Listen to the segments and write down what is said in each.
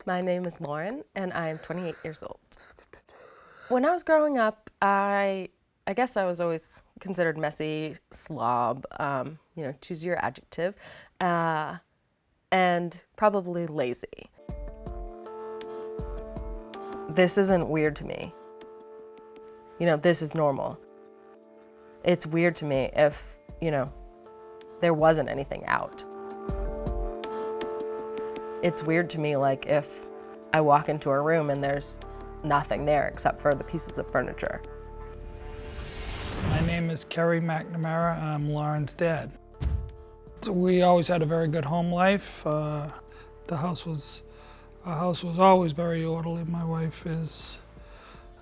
My name is Lauren, and I am 28 years old. When I was growing up, I guess I was always considered messy, slob, choose your adjective, and probably lazy. This isn't weird to me. This is normal. It's weird to me if, there wasn't anything out. It's weird to me, like, if I walk into a room and there's nothing there except for the pieces of furniture. My name is Kerry McNamara. I'm Lauren's dad. We always had a very good home life. Our house was always very orderly. My wife is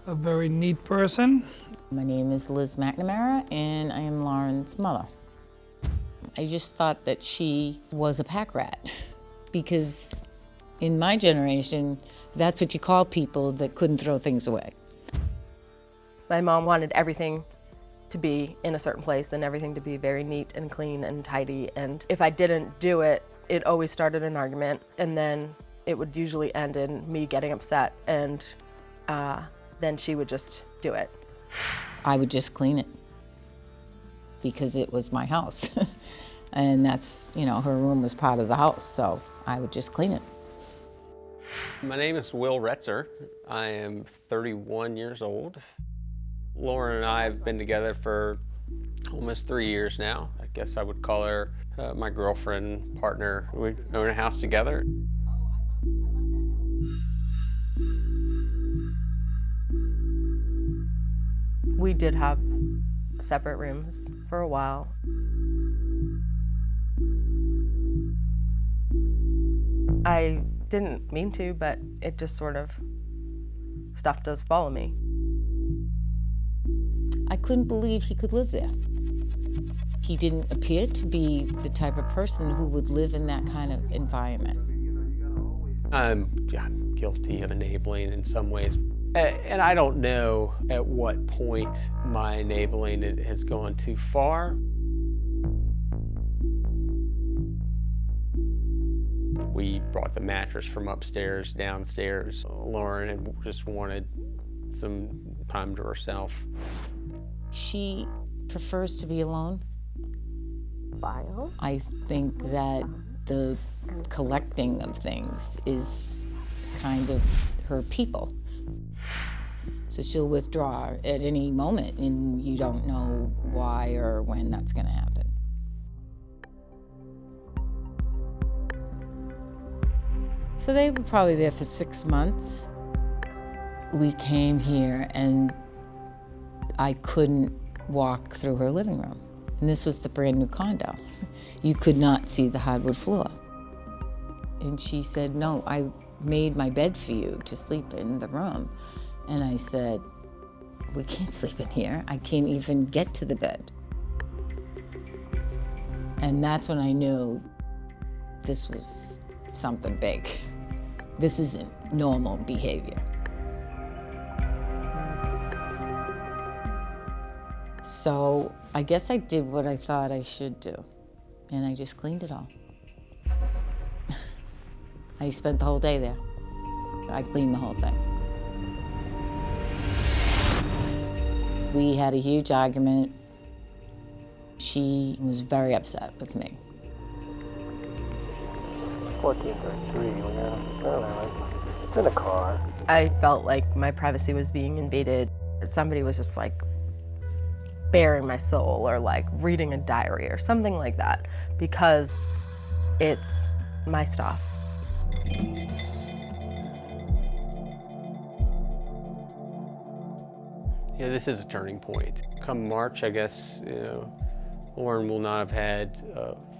a very neat person. My name is Liz McNamara, and I am Lauren's mother. I just thought that she was a pack rat because in my generation, that's what you call people that couldn't throw things away. My mom wanted everything to be in a certain place and everything to be very neat and clean and tidy. And if I didn't do it, it always started an argument, and then it would usually end in me getting upset, and then she would just do it. I would just clean it because it was my house. And that's, her room was part of the house, so I would just clean it. My name is Will Retzer. I am 31 years old. Lauren and I have been together for almost 3 years now. I guess I would call her my girlfriend, partner. We own a house together. We did have separate rooms for a while. I didn't mean to, but it just sort of, stuff does follow me. I couldn't believe he could live there. He didn't appear to be the type of person who would live in that kind of environment. I'm guilty of enabling in some ways. And I don't know at what point my enabling has gone too far. We brought the mattress from upstairs downstairs. Lauren had just wanted some time to herself. She prefers to be alone. File? I think that the collecting of things is kind of her people. So she'll withdraw at any moment, and you don't know why or when that's going to happen. So they were probably there for 6 months. We came here, and I couldn't walk through her living room. And this was the brand new condo. You could not see the hardwood floor. And she said, "No, I made my bed for you to sleep in the room." And I said, "We can't sleep in here. I can't even get to the bed." And that's when I knew this was something big. This isn't normal behavior. So I guess I did what I thought I should do, and I just cleaned it all. I spent the whole day there. I cleaned the whole thing. We had a huge argument. She was very upset with me. 1433, when you're it's in a car. I felt like my privacy was being invaded. Somebody was just like bearing my soul, or like reading a diary or something like that, because it's my stuff. Yeah, this is a turning point. Come March, I guess, Lauren will not have had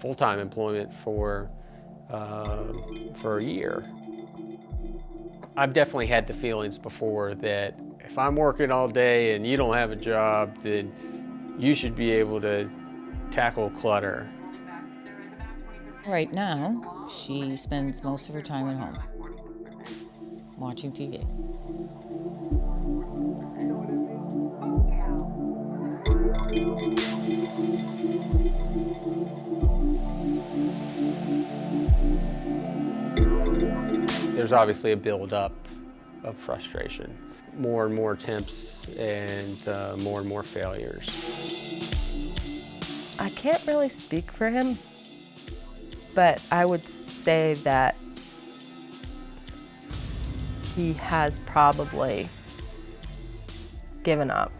full-time employment for a year. I've definitely had the feelings before that if I'm working all day and you don't have a job, then you should be able to tackle clutter. Right now, she spends most of her time at home, watching TV. there's obviously a build-up of frustration. More and more attempts and more and more failures. I can't really speak for him, but I would say that he has probably given up.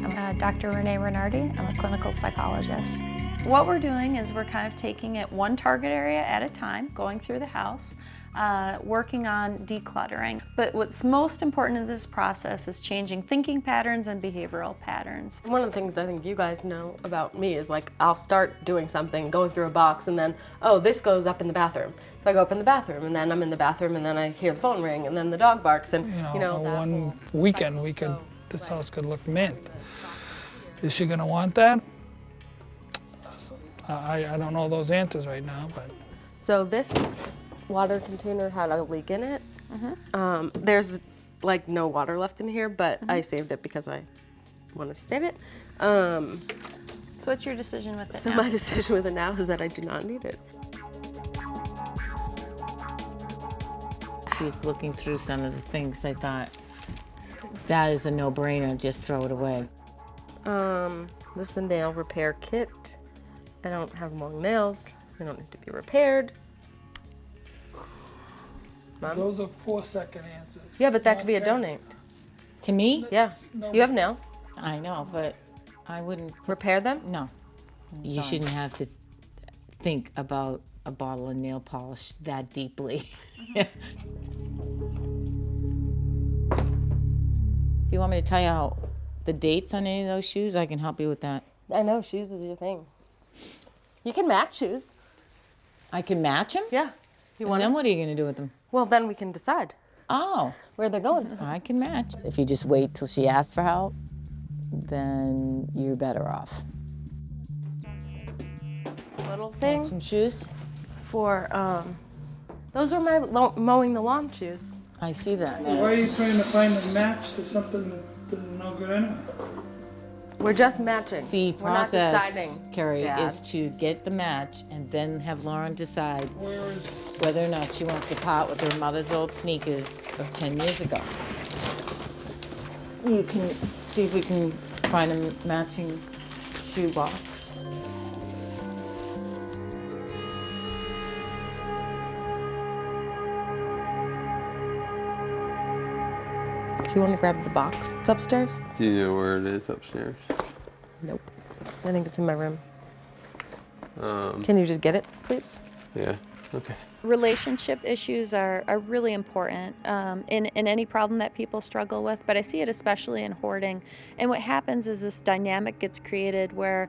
I'm Dr. Renee Renardi. I'm a clinical psychologist. What we're doing is we're kind of taking it one target area at a time, going through the house, working on decluttering. But what's most important in this process is changing thinking patterns and behavioral patterns. One of the things I think you guys know about me is like I'll start doing something, going through a box, and then, oh, this goes up in the bathroom. So I go up in the bathroom, and then I'm in the bathroom, and then I hear the phone ring, and then the dog barks, and You know, that one whole weekend cycle. we could, So, this right. house could look mint. Is she gonna want that? I don't know those answers right now, but. So this water container had a leak in it. There's like no water left in here, but I saved it because I wanted to save it. So what's your decision with it So now? my decision with it now is that I do not need it. She was looking through some of the things. I thought, that is a no-brainer, just throw it away. This is a nail repair kit. I don't have long nails. They don't need to be repaired. Mom? Those are 4-second answers. Yeah, but that not could be a 10. donate. To me, Yeah. You have nails. I know, but I wouldn't, Repair them. no. You shouldn't have to think about a bottle of nail polish that deeply. If you want me to tell you how the dates on any of those shoes, I can help you with that. I know shoes is your thing. You can match shoes. I can match them? Yeah. You And want then it? what are you gonna do with them? Well, then we can decide Oh, where they're going. I can match. If you just wait till she asks for help, then you're better off. Little thing Some shoes? for those were my mowing the lawn shoes. I see that. Why are you trying to find a match to something that's no good anyway? We're just matching. The We're not process, deciding, Carrie, Dad. is to get the match and then have Lauren decide Where is, whether or not she wants to part with her mother's old sneakers of 10 years ago. You can see if we can find a matching shoe box. Do you want to grab the box? It's upstairs? Do you know where it is upstairs? Nope. I think it's in my room. Um, Can you just get it, please? yeah, okay. Relationship issues are really important in any problem that people struggle with, but I see it especially in hoarding. And what happens is this dynamic gets created where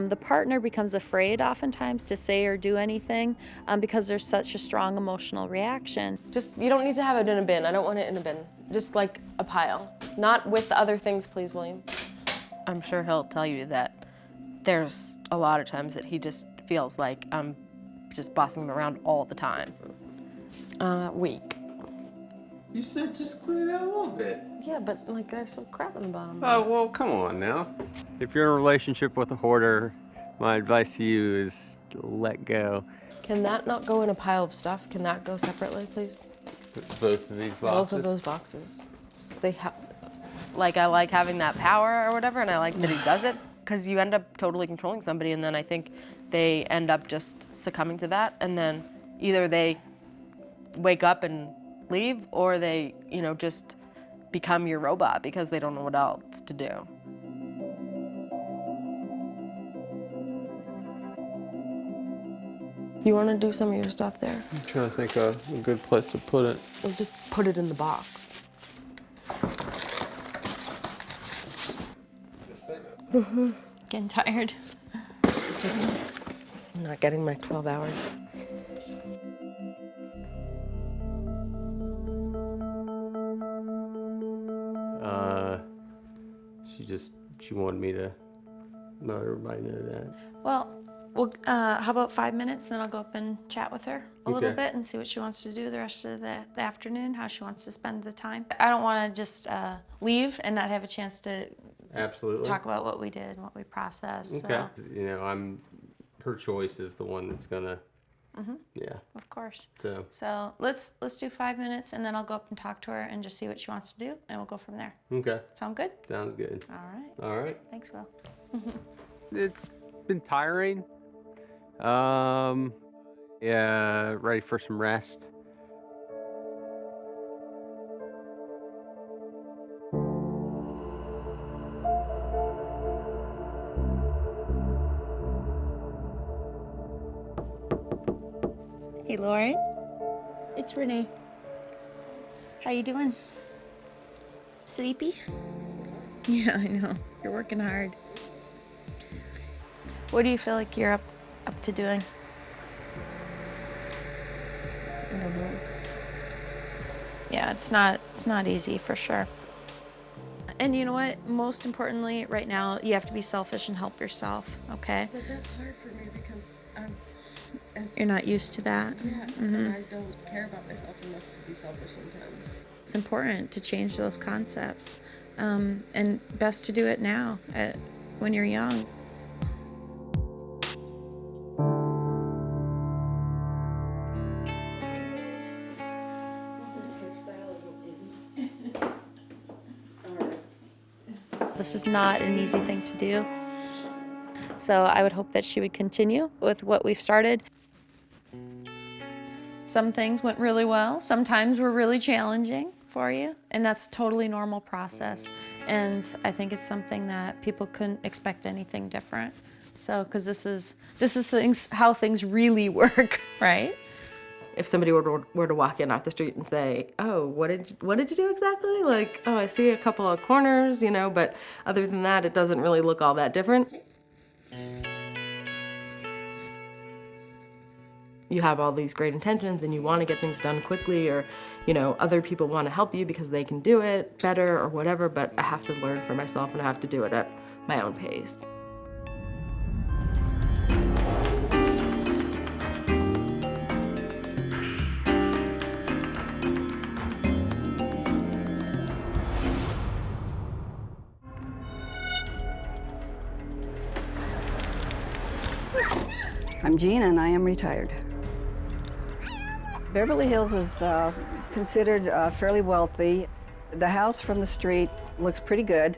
the partner becomes afraid oftentimes to say or do anything because there's such a strong emotional reaction. Just, you don't need to have it in a bin. I don't want it in a bin. Just like a pile. Not with the other things, please, William. I'm sure he'll tell you that there's a lot of times that he just feels like I'm just bossing him around all the time. Weak. You said just clean it out a little bit. Yeah, but like there's some crap in the bottom. Oh, well, come on now. If you're in a relationship with a hoarder, my advice to you is let go. Can that not go in a pile of stuff? Can that go separately, please? Both of these boxes? Both of those boxes. They have, like, I like having that power or whatever, and I like that he does it, because you end up totally controlling somebody, and then I think they end up just succumbing to that, and then either they wake up and leave, or they, you know, just become your robot because they don't know what else to do. You want to do some of your stuff there? I'm trying to think of a good place to put it. Or just put it in the box. Getting tired. Just not getting my 12 hours. She wanted me to let everybody know that. Well, how about 5 minutes, then I'll go up and chat with her a little Okay. bit and see what she wants to do the rest of the afternoon, how she wants to spend the time. I don't want to just leave and not have a chance to Absolutely. talk about what we did and what we processed. Okay. So. You know, her choice is the one that's gonna Yeah. Of course. So. So let's do 5 minutes, and then I'll go up and talk to her and just see what she wants to do, and we'll go from there. Okay. Sound good? Sounds good. All right. All right. Thanks, Will. It's been tiring. Yeah, ready for some rest. Hey, Lauren. It's Renee. How you doing? Sleepy? Yeah, I know. You're working hard. What do you feel like you're up to doing? I don't know. Yeah, it's not easy for sure. And you know what? Most importantly, right now, you have to be selfish and help yourself, okay? But that's hard for me because You're not used to that. Yeah, and I don't care about myself enough to be selfish sometimes. It's important to change those concepts, and best to do it now, when you're young. This is not an easy thing to do. So I would hope that she would continue with what we've started. Some things went really well. Sometimes were really challenging for you, and that's totally normal process. And I think it's something that people couldn't expect anything different. So, because this is how things really work, right? If somebody were to walk in off the street and say, "Oh, what did you do exactly?" Like, "Oh, I see a couple of corners, but other than that, it doesn't really look all that different." You have all these great intentions and you want to get things done quickly, or, other people want to help you because they can do it better or whatever, but I have to learn for myself and I have to do it at my own pace. I'm Jean and I am retired. Beverly Hills is considered fairly wealthy. The house from the street looks pretty good.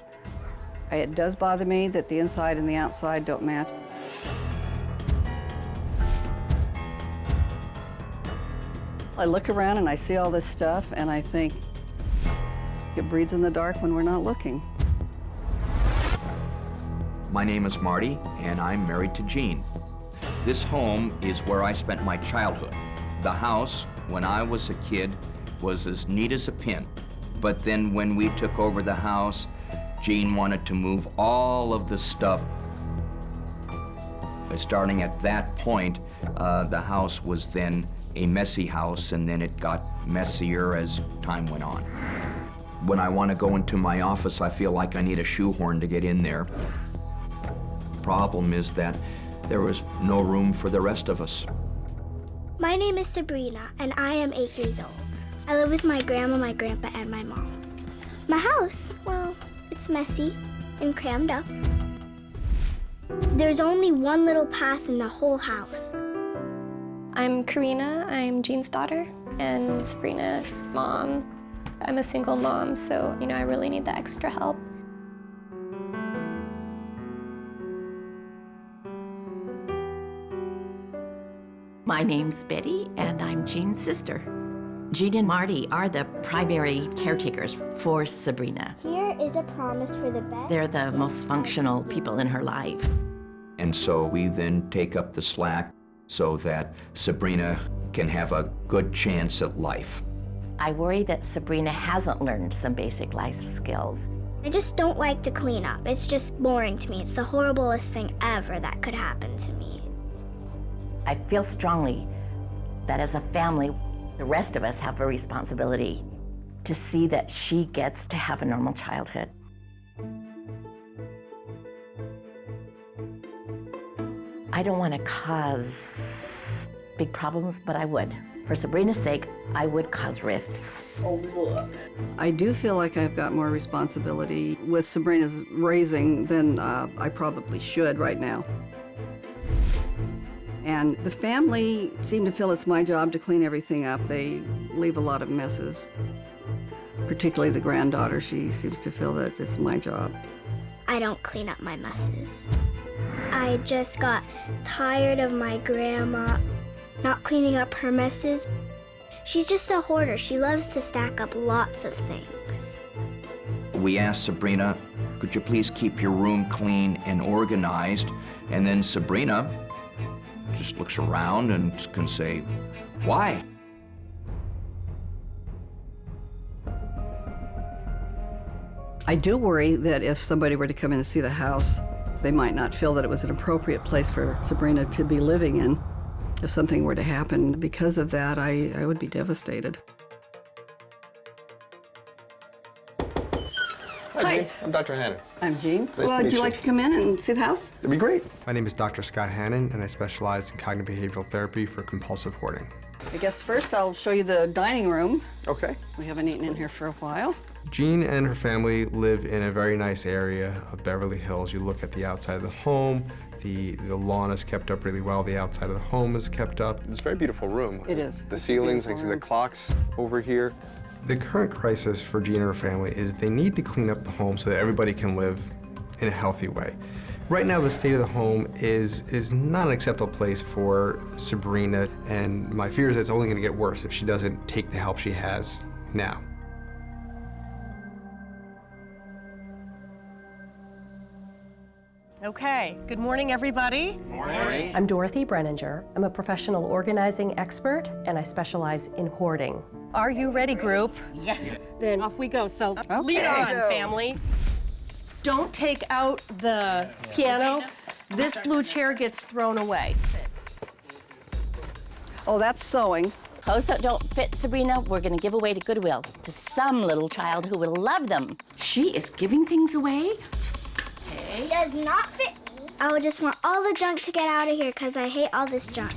It does bother me that the inside and the outside don't match. I look around and I see all this stuff and I think it breeds in the dark when we're not looking. My name is Marty and I'm married to Jean. This home is where I spent my childhood. The house, when I was a kid, was as neat as a pin. But then when we took over the house, Jean wanted to move all of the stuff. Starting at that point, the house was then a messy house, and then it got messier as time went on. When I want to go into my office, I feel like I need a shoehorn to get in there. The problem is that there was no room for the rest of us. My name is Sabrina, and I am 8 years old. I live with my grandma, my grandpa, and my mom. My house, well, it's messy and crammed up. There's only one little path in the whole house. I'm Karina, I'm Jean's daughter, and Sabrina's mom. I'm a single mom, so, I really need the extra help. My name's Betty, and I'm Jean's sister. Jean and Marty are the primary caretakers for Sabrina. Here is a promise for the best. They're the most functional people in her life. And so we then take up the slack so that Sabrina can have a good chance at life. I worry that Sabrina hasn't learned some basic life skills. I just don't like to clean up. It's just boring to me. It's the horriblest thing ever that could happen to me. I feel strongly that as a family, the rest of us have a responsibility to see that she gets to have a normal childhood. I don't want to cause big problems, but I would. For Sabrina's sake, I would cause rifts. I do feel like I've got more responsibility with Sabrina's raising than I probably should right now. And the family seem to feel it's my job to clean everything up. They leave a lot of messes. Particularly the granddaughter, she seems to feel that it's my job. I don't clean up my messes. I just got tired of my grandma not cleaning up her messes. She's just a hoarder. She loves to stack up lots of things. We asked Sabrina, could you please keep your room clean and organized? And then Sabrina just looks around and can say, why? I do worry that if somebody were to come in and see the house, they might not feel that it was an appropriate place for Sabrina to be living in. If something were to happen because of that, I would be devastated. Hi, I'm Dr. Hannon. I'm Jean. Nice to meet Would you you. like to come in and see the house? That'd be great. My name is Dr. Scott Hannon, and I specialize in cognitive behavioral therapy for compulsive hoarding. I guess first I'll show you the dining room. Okay. We haven't eaten in here for a while. Jean and her family live in a very nice area of Beverly Hills. You look at the outside of the home, the lawn is kept up really well, the outside of the home is kept up. It's a very beautiful room. It is. The ceilings, like the clocks over here. The current crisis for Jean and her family is they need to clean up the home so that everybody can live in a healthy way. Right now, the state of the home is not an acceptable place for Sabrina, and my fear is that it's only going to get worse if she doesn't take the help she has now. Okay, good morning, everybody. Good morning. I'm Dorothy Brenninger. I'm a professional organizing expert, and I specialize in hoarding. Are you ready, group? Yes. Then off we go. So lead on, family. Don't take out the piano. This blue chair gets thrown away. Oh, that's sewing. Clothes that don't fit Sabrina, we're gonna give away to Goodwill to some little child who will love them. She is giving things away? It does not fit me. I would just want all the junk to get out of here because I hate all this junk.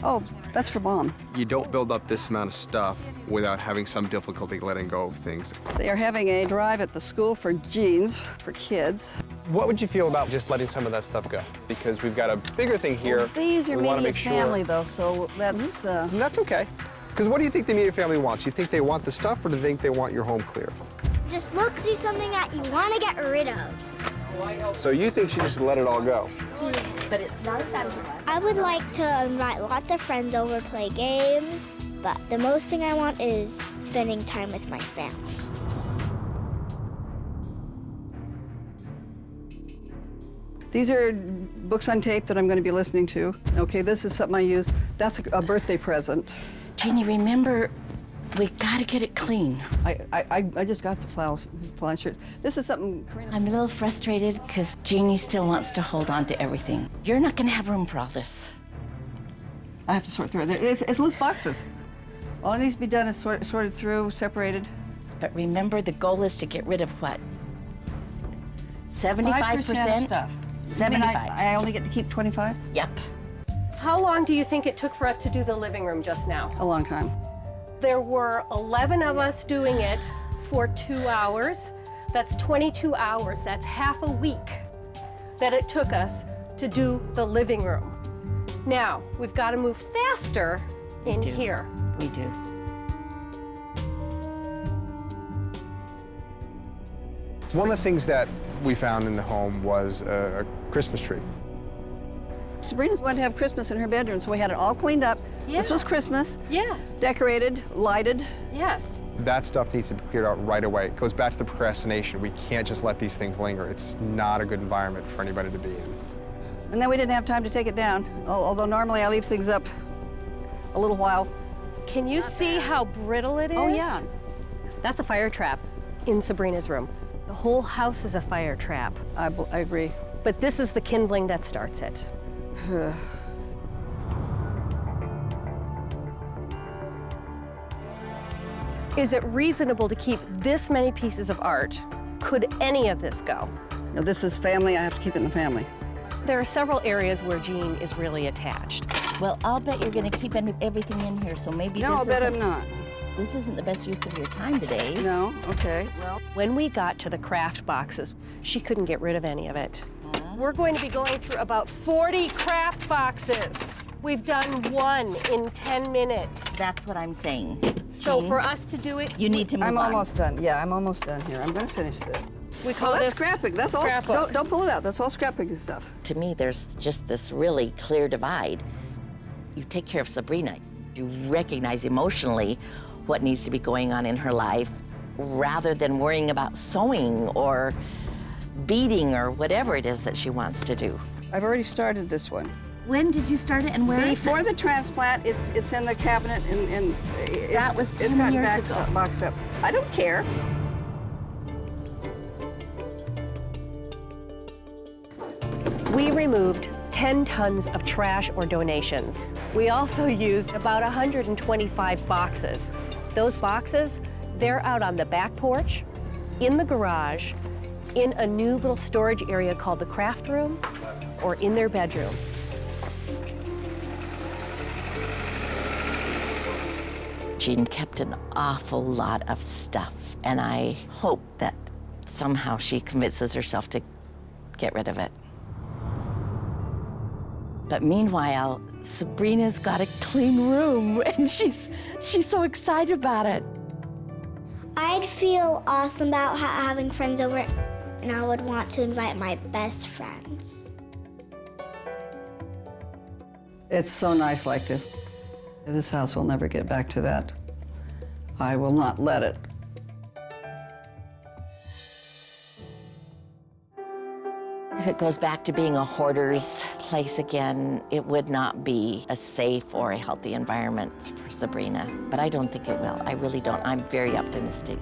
Oh, that's for Mom. You don't build up this amount of stuff without having some difficulty letting go of things. They are having a drive at the school for jeans for kids. What would you feel about just letting some of that stuff go? Because we've got a bigger thing here. Well, these are We wanna immediate make sure- family, though, so that's... That's okay. Because what do you think the immediate family wants? You think they want the stuff, or do you think they want your home clear? Just look through something that you want to get rid of. So you think she just let it all go? But it's not a family. I would like to invite lots of friends over, play games, but the most thing I want is spending time with my family. These are books on tape that I'm going to be listening to. Okay, this is something I use. That's a birthday present. Jeannie, remember, we gotta get it clean. I just got the flannel shirts. This is something Karina... I'm a little frustrated because Jeannie still wants to hold on to everything. You're not gonna have room for all this. I have to sort through it. It's loose boxes. All it needs to be done is sorted through, separated. But remember, the goal is to get rid of what? 75%? 5% of stuff. 75. I only get to keep 25? Yep. How long do you think it took for us to do the living room just now? A long time. There were 11 of us doing it for 2 hours. That's 22 hours. That's half a week that it took us to do the living room. Now, we've got to move faster in here. We do. One of the things that we found in the home was a Christmas tree. Sabrina wanted to have Christmas in her bedroom, so we had it all cleaned up. Yeah. This was Christmas. Yes. Decorated, lighted. Yes. That stuff needs to be cleared out right away. It goes back to the procrastination. We can't just let these things linger. It's not a good environment for anybody to be in. And then we didn't have time to take it down, although normally I leave things up a little while. Can you see how brittle it is? Oh, yeah. That's a fire trap in Sabrina's room. The whole house is a fire trap. I agree. But this is the kindling that starts it. Is it reasonable to keep this many pieces of art? Could any of this go? Now, this is family. I have to keep it in the family. There are several areas where Jean is really attached. Well, I'll bet you're gonna keep everything in here, so maybe No, this I'll bet isn't- I'm not. This isn't the best use of your time today. No? Okay. Well, When we got to the craft boxes, she couldn't get rid of any of it. We're going to be going through about 40 craft boxes. We've done one in 10 minutes. That's what I'm saying. So Jean, for us to do it, you need to move I'm on. almost done. Yeah, I'm almost done here. I'm going to finish this. we call That's this scrapping. That's all. Don't pull it out. That's all scrapping stuff. To me, there's just this really clear divide. You take care of Sabrina. You recognize emotionally what needs to be going on in her life rather than worrying about sewing or beading or whatever it is that she wants to do. I've already started this one. When did you start it and where is Before it? the transplant, it's in the cabinet and That was 10 it's gotten years ago. boxed up. I don't care. We removed 10 tons of trash or donations. We also used about 125 boxes. Those boxes, they're out on the back porch, in the garage, in a new little storage area called the craft room, or in their bedroom. Jean kept an awful lot of stuff, and I hope that somehow she convinces herself to get rid of it. But meanwhile, Sabrina's got a clean room, and she's so excited about it. I'd feel awesome about having friends over, and I would want to invite my best friends. It's so nice like this. This house will never get back to that. I will not let it. If it goes back to being a hoarder's place again, it would not be a safe or a healthy environment for Sabrina. But I don't think it will. I really don't. I'm very optimistic.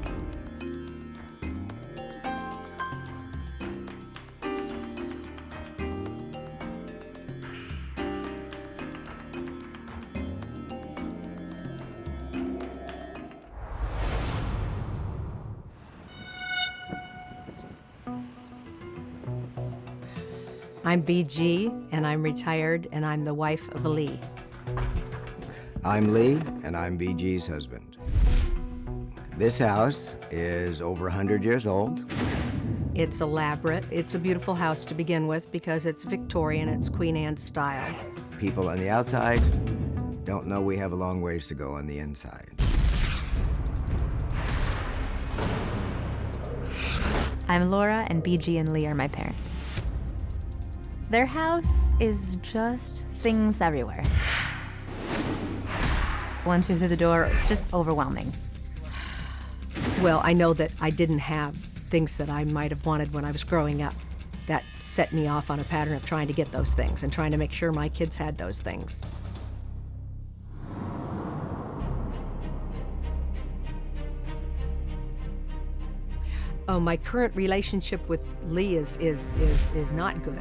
I'm BG, and I'm retired, and I'm the wife of Lee. I'm Lee, and I'm BG's husband. This house is over 100 years old. It's elaborate. It's a beautiful house to begin with because it's Victorian, it's Queen Anne style. People on the outside don't know we have a long ways to go on the inside. I'm Laura, and BG and Lee are my parents. Their house is just things everywhere. Once you're through the door, it's just overwhelming. Well, I know that I didn't have things that I might have wanted when I was growing up. That set me off on a pattern of trying to get those things and trying to make sure my kids had those things. Oh, my current relationship with Lee is not good.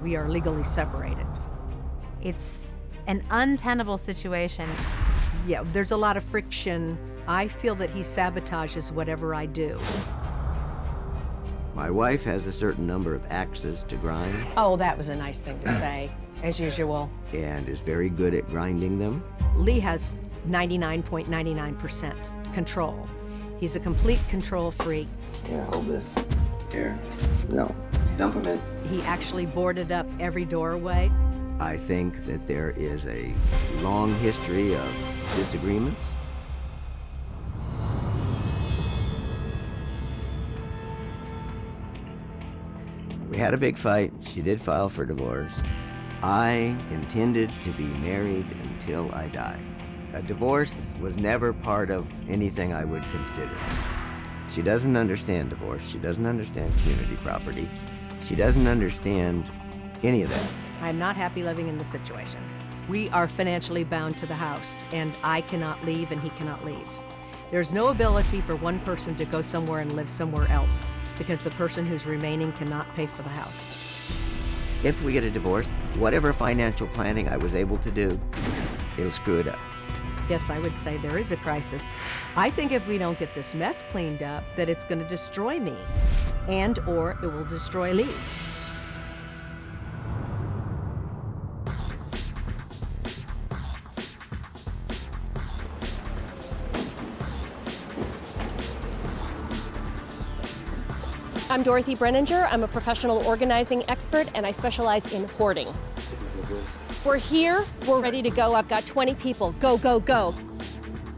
We are legally separated. It's an untenable situation. Yeah, there's a lot of friction. I feel that he sabotages whatever I do. My wife has a certain number of axes to grind. Oh, that was a nice thing to say, as usual. And is very good at grinding them. Lee has 99.99% control. He's a complete control freak. Here, hold this. Here. No, dump them in. He actually boarded up every doorway. I think that there is a long history of disagreements. We had a big fight. She did file for divorce. I intended to be married until I died. A divorce was never part of anything I would consider. She doesn't understand divorce. She doesn't understand community property. She doesn't understand any of that. I'm not happy living in this situation. We are financially bound to the house, and I cannot leave and he cannot leave. There's no ability for one person to go somewhere and live somewhere else because the person who's remaining cannot pay for the house. If we get a divorce, whatever financial planning I was able to do, it'll screw it up. Yes, I would say there is a crisis. I think if we don't get this mess cleaned up, that it's going to destroy me, and/or it will destroy Lee. I'm Dorothy Brenninger. I'm a professional organizing expert, and I specialize in hoarding. We're here. We're ready to go. I've got 20 people. Go, go, go.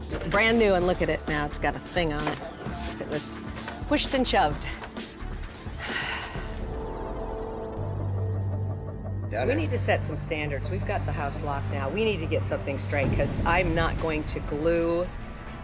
It's brand new, and look at it now. It's got a thing on it. It was pushed and shoved. We need to set some standards. We've got the house locked now. We need to get something straight, because I'm not going to glue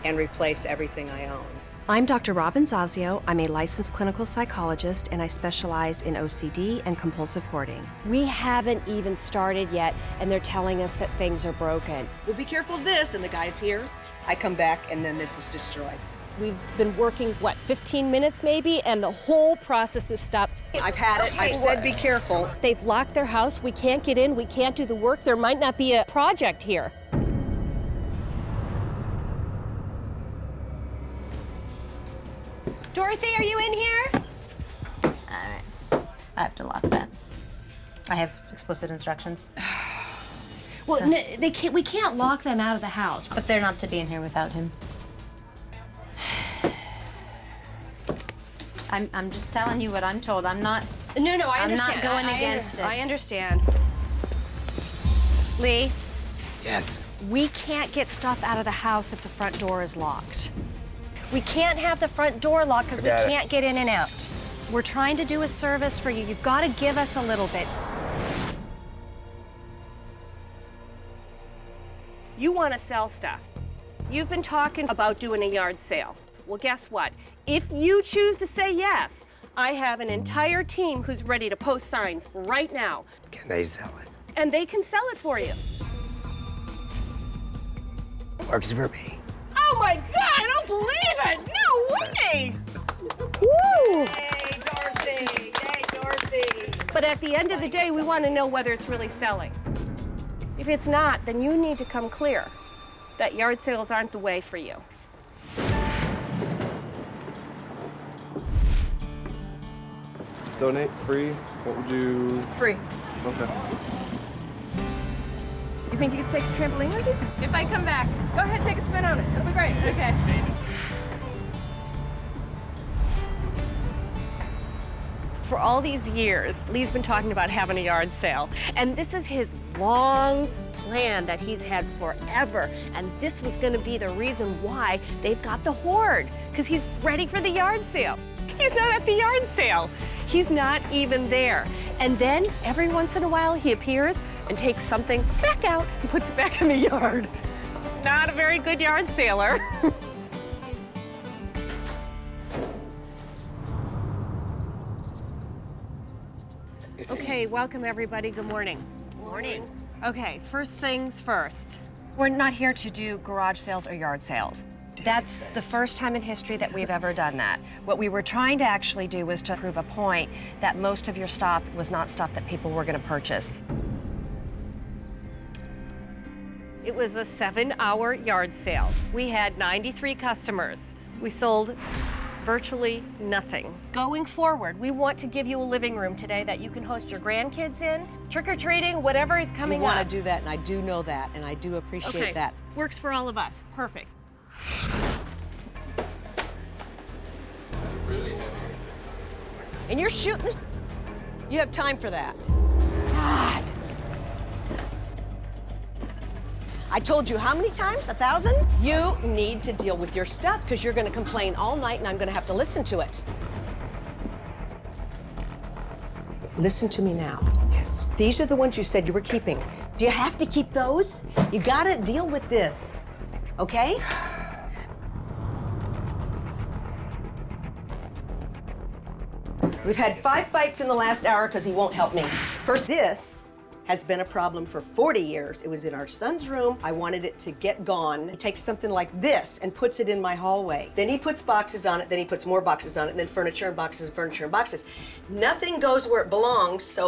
and replace everything I own. I'm Dr. Robin Zazio. I'm a licensed clinical psychologist, and I specialize in OCD and compulsive hoarding. We haven't even started yet, and they're telling us that things are broken. Well, be careful of this, and the guy's here. I come back, and then this is destroyed. We've been working, 15 minutes maybe, and the whole process is stopped. I've had it. I've said be careful. They've locked their house. We can't get in. We can't do the work. There might not be a project here. Dorothy, are you in here? All right. I have to lock that. I have explicit instructions. Well, they can't. We can't lock them out of the house. But they're not to be in here without him. I'm just telling you what I'm told. I'm not. No, I understand. I'm not going against it. I understand. Lee. Yes. We can't get stuff out of the house if the front door is locked. We can't have the front door locked because we can't get in and out. We're trying to do a service for you. You've got to give us a little bit. You want to sell stuff. You've been talking about doing a yard sale. Well, guess what? If you choose to say yes, I have an entire team who's ready to post signs right now. Can they sell it? And they can sell it for you. Works for me. Oh my God, I don't believe it! No way! Woo! Hey, Dorothy. Hey, Dorothy. But at the end of the day, we want to know whether it's really selling. If it's not, then you need to come clear that yard sales aren't the way for you. Donate, free, what would you? Free. Okay. You think you could take the trampoline with you? If I come back. Go ahead, take a spin on it. It'll be great. Okay. For all these years, Lee's been talking about having a yard sale. And this is his long plan that he's had forever. And this was gonna be the reason why they've got the hoard, because he's ready for the yard sale. He's not at the yard sale. He's not even there. And then every once in a while, he appears and takes something back out and puts it back in the yard. Not a very good yard sailor. Okay, welcome everybody. Good morning. Morning. Okay, first things first. We're not here to do garage sales or yard sales. That's the first time in history that we've ever done that. What we were trying to actually do was to prove a point that most of your stuff was not stuff that people were going to purchase. It was a 7-hour yard sale. We had 93 customers. We sold virtually nothing. Going forward, we want to give you a living room today that you can host your grandkids in, trick-or-treating, whatever is coming up. You want to do that, and I do know that, and I do appreciate that. Works for all of us. Perfect. And you're shooting this. You have time for that. God. I told you how many times? 1,000? You need to deal with your stuff because you're going to complain all night and I'm going to have to listen to it. Listen to me now. Yes. These are the ones you said you were keeping. Do you have to keep those? You got to deal with this, okay? We've had 5 fights in the last hour because he won't help me. First, this has been a problem for 40 years. It was in our son's room. I wanted it to get gone. He takes something like this and puts it in my hallway. Then he puts boxes on it, then he puts more boxes on it, and then furniture and boxes and furniture and boxes. Nothing goes where it belongs,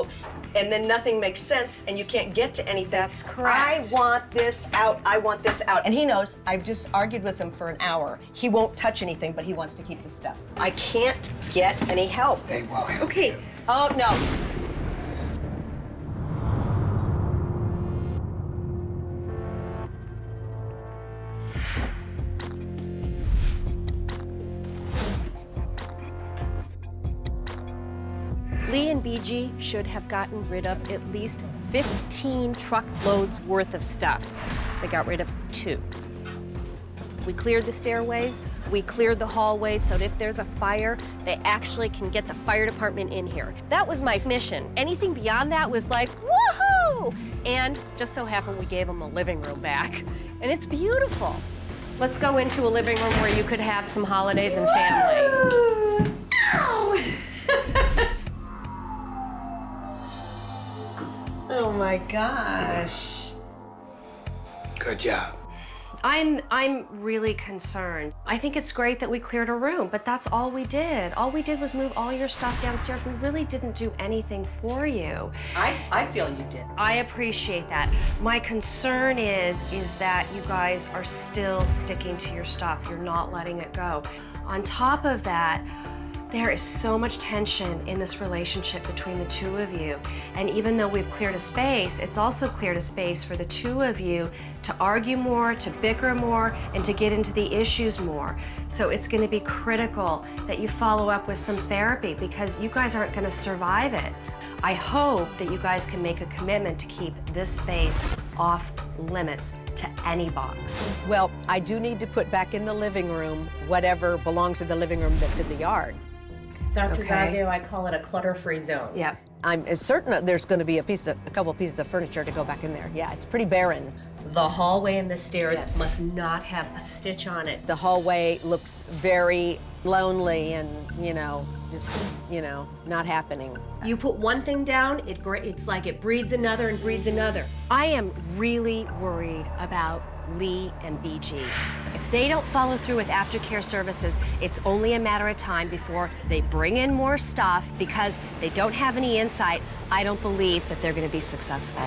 and then nothing makes sense, and you can't get to anything. That's correct. I want this out, I want this out. And he knows, I've just argued with him for an hour. He won't touch anything, but he wants to keep the stuff. I can't get any help. They won't help Okay. you. Oh, no. Lee and BG should have gotten rid of at least 15 truckloads worth of stuff. They got rid of 2. We cleared the stairways, we cleared the hallways so that if there's a fire, they actually can get the fire department in here. That was my mission. Anything beyond that was like, woohoo! And just so happened we gave them a living room back. And it's beautiful. Let's go into a living room where you could have some holidays and family. Ow! Oh my gosh. Good job. I'm really concerned. I think it's great that we cleared a room, but that's all we did. All we did was move all your stuff downstairs. We really didn't do anything for you. I feel you did. I appreciate that. My concern is that you guys are still sticking to your stuff. You're not letting it go. On top of that, there is so much tension in this relationship between the 2 of you. And even though we've cleared a space, it's also cleared a space for the 2 of you to argue more, to bicker more, and to get into the issues more. So it's going to be critical that you follow up with some therapy because you guys aren't going to survive it. I hope that you guys can make a commitment to keep this space off limits to any box. Well, I do need to put back in the living room whatever belongs to the living room that's in the yard. Dr. Zazio, I call it a clutter-free zone. Yep. I'm certain that there's going to be a couple pieces of furniture to go back in there. Yeah, it's pretty barren. The hallway and the stairs must not have a stitch on it. The hallway looks very lonely and, just, not happening. You put one thing down, it's like it breeds another and breeds another. I am really worried about Lee and BG. If they don't follow through with aftercare services, it's only a matter of time before they bring in more stuff because they don't have any insight. I don't believe that they're going to be successful.